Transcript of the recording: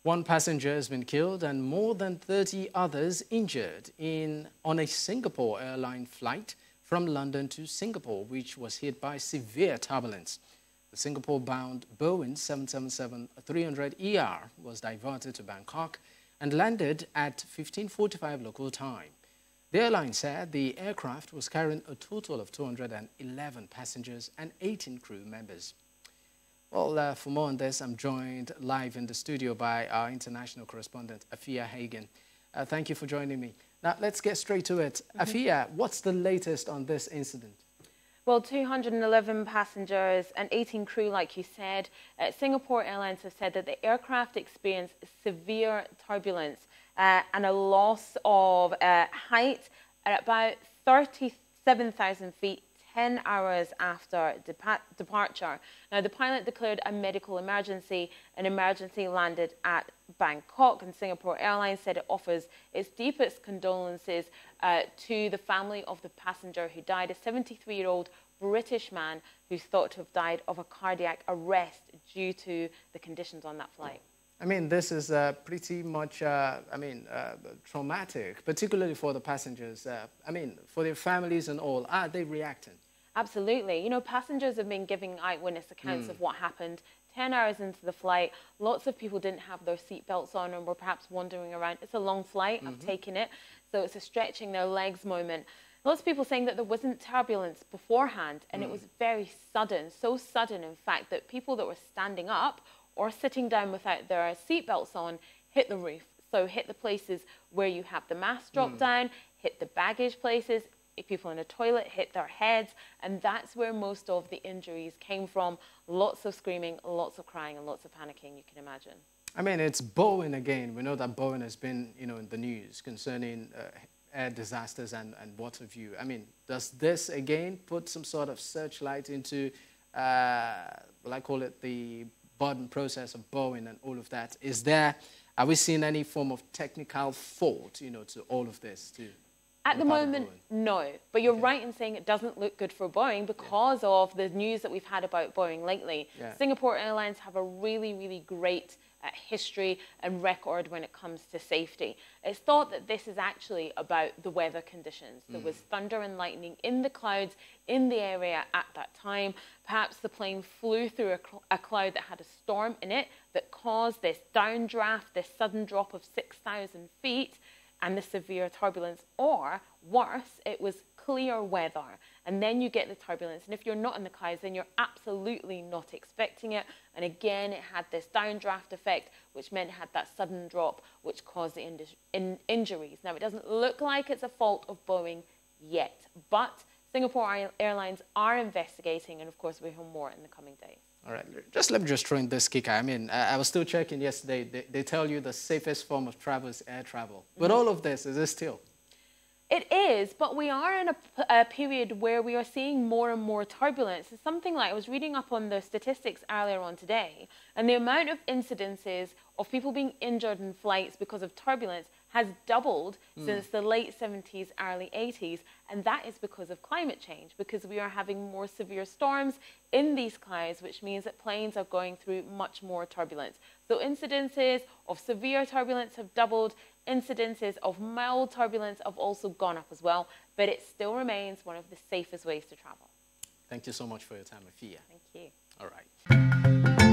One passenger has been killed and more than 30 others injured on a Singapore airline flight from London to Singapore, which was hit by severe turbulence. The Singapore-bound Boeing 777-300ER was diverted to Bangkok and landed at 15:45 local time. The airline said the aircraft was carrying a total of 211 passengers and 18 crew members. Well, for more on this, I'm joined live in the studio by our international correspondent, Afia Hagen. Thank you for joining me. Now, let's get straight to it. Afia, what's the latest on this incident? Well, 211 passengers and 18 crew, like you said. Singapore Airlines have said that the aircraft experienced severe turbulence and a loss of height at about 37,000 feet 10 hours after departure. Now, the pilot declared a medical emergency. An emergency landed at Bangkok, and Singapore Airlines said it offers its deepest condolences to the family of the passenger who died, a 73-year-old British man who's thought to have died of a cardiac arrest due to the conditions on that flight. I mean, this is pretty much, traumatic, particularly for the passengers. For their families and all. Are they reacting? Absolutely. You know, passengers have been giving eyewitness accounts of what happened 10 hours into the flight. Lots of people didn't have their seatbelts on and were perhaps wandering around. It's a long flight. I've taken it. So it's a stretching their legs moment. Lots of people saying that there wasn't turbulence beforehand, and it was very sudden. So sudden, in fact, that people that were standing up or sitting down without their seatbelts on hit the roof. So hit the places where you have the mask drop down, hit the baggage places. If people in a toilet hit their heads, and that's where most of the injuries came from. Lots of screaming, lots of crying, and lots of panicking, you can imagine. I mean, it's Boeing again. We know that Boeing has been, in the news concerning air disasters and what have you. I mean, does this again put some sort of searchlight into, I call it the budding process of Boeing and all of that? Are we seeing any form of technical fault, to all of this too? At the moment, no. But you're right in saying it doesn't look good for Boeing because of the news that we've had about Boeing lately. Singapore Airlines have a really, really great history and record when it comes to safety. It's thought that this is actually about the weather conditions. There was thunder and lightning in the clouds in the area at that time. Perhaps the plane flew through a cloud that had a storm in it that caused this downdraft, this sudden drop of 6,000 feet, and the severe turbulence, or worse, it was clear weather, and then you get the turbulence, and if you're not in the clouds, then you're absolutely not expecting it, and again, it had this downdraft effect, which meant it had that sudden drop, which caused the injuries. Now, it doesn't look like it's a fault of Boeing yet, but Singapore Airlines are investigating, and of course, we'll hear more in the coming days. All right, let me just throw in this kicker. I mean, I was still checking yesterday. They tell you the safest form of travel is air travel. But all of this, is it still? It is, but we are in a period where we are seeing more and more turbulence. It's something like I was reading up on the statistics earlier on today, and the amount of incidences of people being injured in flights because of turbulence has doubled since the late 70s, early 80s, and that is because of climate change, because we are having more severe storms in these clouds, which means that planes are going through much more turbulence. So incidences of severe turbulence have doubled, incidences of mild turbulence have also gone up as well, but it still remains one of the safest ways to travel. Thank you so much for your time, Afia. Thank you. All right.